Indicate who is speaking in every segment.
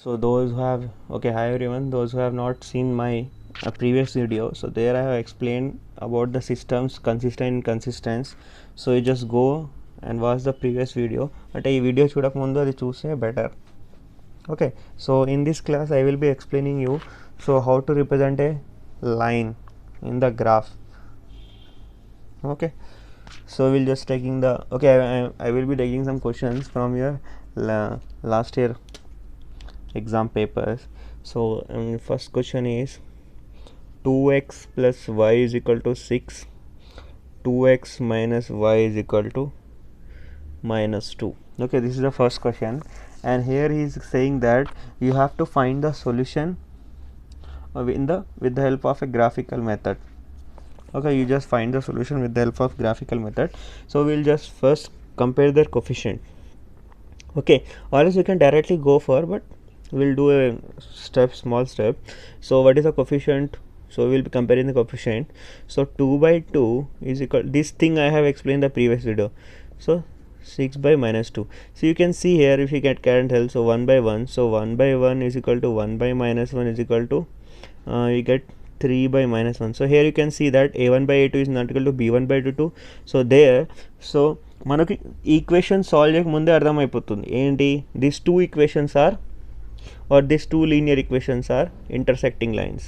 Speaker 1: So those who have, okay, hi everyone, those who have not seen my previous video, so there I have explained about the systems consistent and inconsistence. So you just go and watch the previous video, but ఈ video చూడక ముందు అది చూస్తే better. Okay, so in this class I will be explaining you so how to represent a line in the graph. Okay, so we'll just taking the, okay, I will be taking some questions from your last year exam papers. So first question is 2x plus y is equal to 6, 2x minus y is equal to minus 2. Okay, this is the first question, and here he is saying that you have to find the solution with the help of a graphical method. Okay, you just find the solution with the help of graphical method. So we'll just first compare their coefficient. Okay, or else you can directly go for, but we'll do a small step. So what is the coefficient? So we'll be comparing the coefficient. So 2 by 2 is equal, this thing I have explained the previous video. So 6 by minus 2. So you can see here, if you can't tell, so 1 by 1, so 1 by 1 is equal to 1 by minus 1 is equal to you get 3 by minus 1. So here you can see that a1 by a2 is not equal to b1 by 2. So there, so మనకి equation solve చేయక ముందే అర్థమైపోతుంది ఏంటి, this two equations are or these two linear equations are intersecting lines.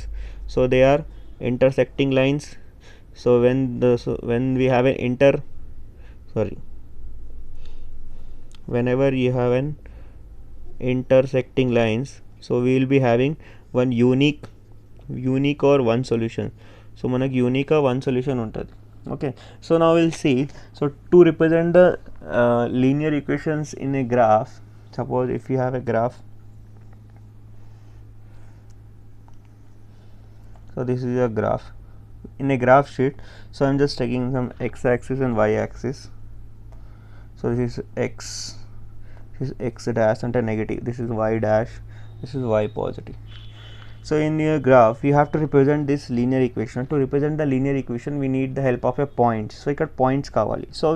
Speaker 1: So they are intersecting lines. So when we have an whenever you have an intersecting lines, so we will be having one unique or one solution. So మనకి unique or one solution ఉంటుంది. Okay, so now we'll see. So to represent the linear equations in a graph, suppose if you have a graph, so this is a graph in a graph sheet. So I'm just taking some x-axis and y-axis. So this is x dash and a negative, this is y dash, this is y positive. So in your graph you have to represent this linear equation. To represent the linear equation we need the help of a point. So ఇక్కడ points కావాలి. So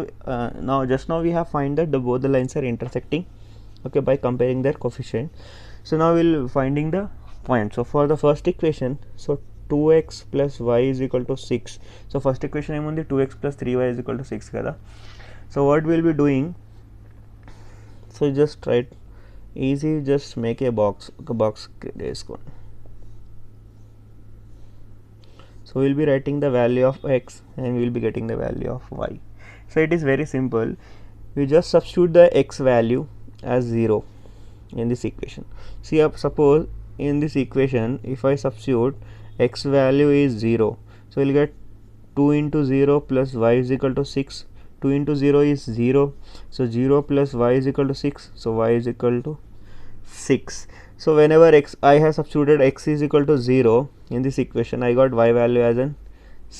Speaker 1: now we have find that both the lines are intersecting, okay, by comparing their coefficient. So now we'll finding the point. So for the first equation, so 2x plus y is equal to 6. So first equation ఏముంది, 2x plus 3y is equal to 6 కదా. So what we'll be doing, so just write easy, just make a box, వేసుకోండి. So we'll be writing the value of x and we'll be getting the value of y. So it is very simple. We just substitute the x value as 0 in this equation. See, suppose in this equation if I substitute x value is 0, so we'll get 2 into 0 plus y is equal to 6. 2 into 0 is 0, so 0 plus y is equal to 6, so y is equal to 6. So whenever I have substituted x is equal to 0 in this equation, I got y value as in 6.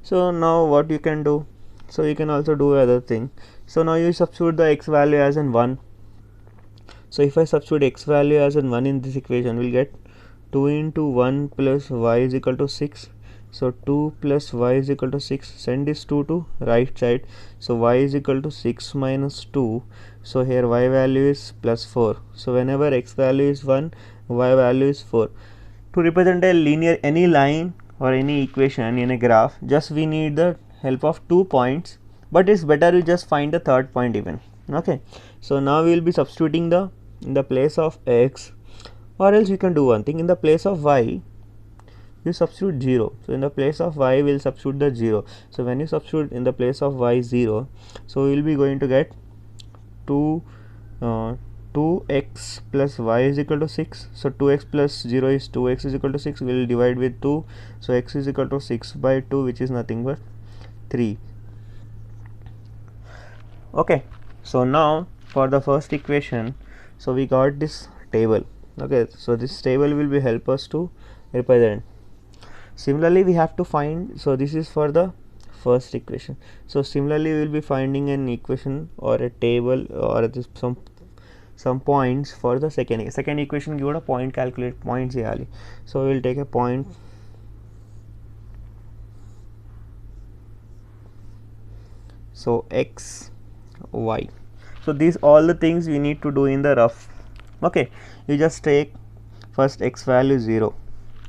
Speaker 1: So now what you can do, so you can also do other thing. So now you substitute the x value as in 1. So if I substitute x value as in 1 in this equation, we'll get 2 into 1 plus y is equal to 6. So 2 plus y is equal to 6. Send this 2 to right side. So y is equal to 6 minus 2. So here y value is plus 4. So whenever x value is 1, y value is 4. To represent a linear, any line or any equation in a graph, just we need the help of 2 points, but it's better you just find the third point even. Okay, so now we will be substituting in the place of x, or else you can do one thing, in the place of y you substitute 0. So in the place of y we'll substitute the 0. So when you substitute in the place of y 0, so we will be going to get 2x plus y is equal to 6. So 2x plus 0 is 2x is equal to 6. We will divide with 2. So x is equal to 6 by 2, which is nothing but 3. Okay, so now for the first equation, so we got this table. Okay, so this table will be help us to represent. Similarly we have to find, so this is for the first equation. So similarly we will be finding an equation or a table or some points for the second equation. Give a point, calculate points cheyali. So we will take a point. So x, y. So these all the things we need to do in the rough Okay, you just take first x value 0.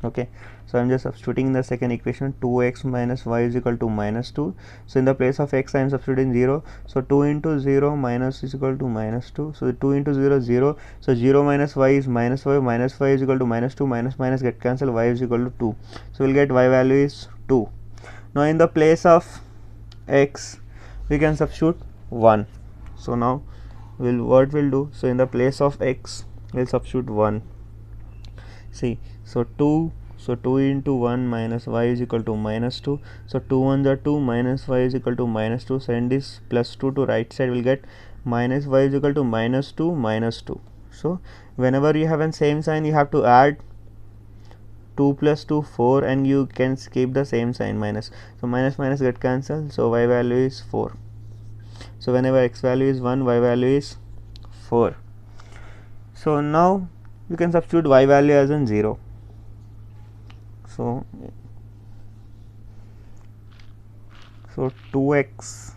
Speaker 1: Okay, so I'm just substituting in the second equation 2x minus y is equal to minus 2. So in the place of x I am substituting 0, so 2 into 0 minus is equal to minus 2. So 2 into 0 0, so 0 minus y is minus y, minus y is equal to minus 2, minus minus get cancelled, y is equal to 2. So we'll get y value is 2. Now in the place of x we can substitute 1. So now what we'll do, so in the place of x we'll substitute 1. See, so 2 into 1 minus y is equal to minus 2. So 2 1s are 2, minus y is equal to minus 2. Send this plus 2 to right side, we'll get minus y is equal to minus 2 minus 2. So whenever you have a same sign you have to add 2 plus 2 4, and you can keep the same sign minus. So minus minus get cancelled, so y value is 4. So whenever x value is 1, y value is 4. So now you can substitute y value as in 0. So 2x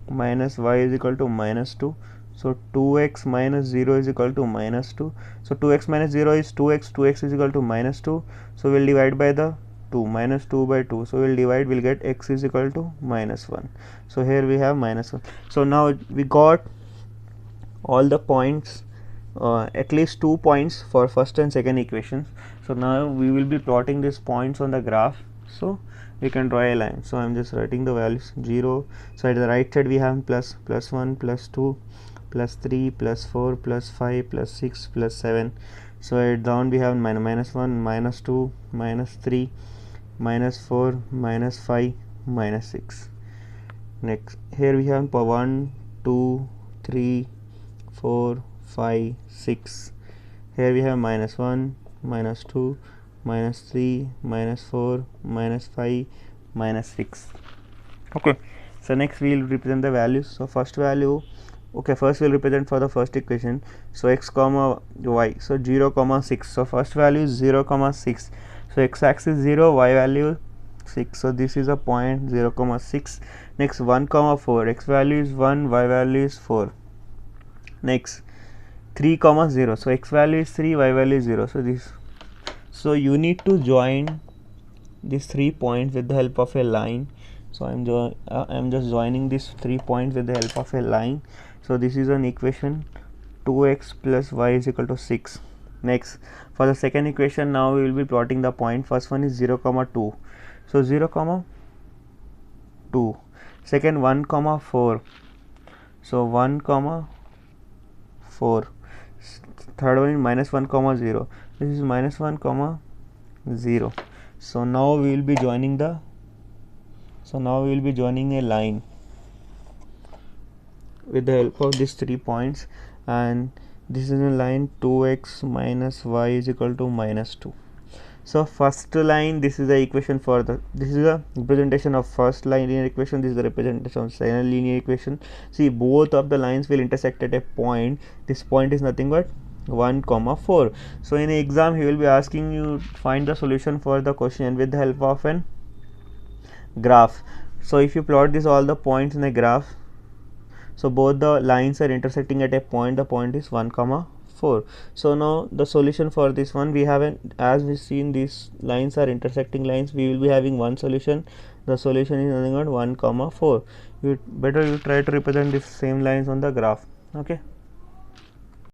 Speaker 1: minus y is equal to minus 2. So 2x minus 0 is equal to minus 2. So 2x minus 0 is 2x, 2x is equal to minus 2. So we'll divide by the 2, minus 2 by 2. So we'll divide, we'll get x is equal to minus 1. So here we have minus 1. So now we got all the points, at least 2 points for first and second equations. So now we will be plotting these points on the graph. So we can draw a line. So I'm just writing the values 0. So at the right side we have plus 1 plus 2 plus 3 plus 4 plus 5 plus 6 plus 7. So at down we have minus 1 minus 2 minus 3 minus 4 minus 5 minus 6. Next here we have 1 2 3 4 5 6. Here we have minus 1 minus 2 minus 3 minus 4 minus 5 minus 6. Okay, so next we will represent the values. So first value, okay, first we'll represent for the first equation. So x comma y, so 0 comma 6. So first value is 0 comma 6. So x axis 0, y value 6. So this is a point 0 comma 6. Next 1 comma 4, x value is 1, y value is 4. Next 3 comma 0, so x value is 3, y value is 0. So this, so you need to join these 3 points with the help of a line. So I'm just joining these 3 points with the help of a line. So this is an equation 2x plus y is equal to 6. Next for the second equation, now we will be plotting the point. First one is 0 comma 2, so 0 comma 2. Second 1 comma 4, so 1 comma 4. Third one is minus 1 comma 0, this is minus 1 comma 0. So now we will be joining the, so now we will be joining a line with the help of these 3 points, and this is a line 2x minus y is equal to minus 2. So first line, this is the equation for the, this is a representation of first linear equation, this is the representation of second linear equation. See, both of the lines will intersect at a point. This point is nothing but 1 comma 4. So in the exam he will be asking you find the solution for the question with the help of an graph. So if you plot this all the points in a graph, so both the lines are intersecting at a point, the point is 1 comma 4. So now the solution for this one, we have an, as we seen these lines are intersecting lines, we will be having one solution. The solution is nothing but 1 comma 4. You better you try to represent these same lines on the graph. Okay.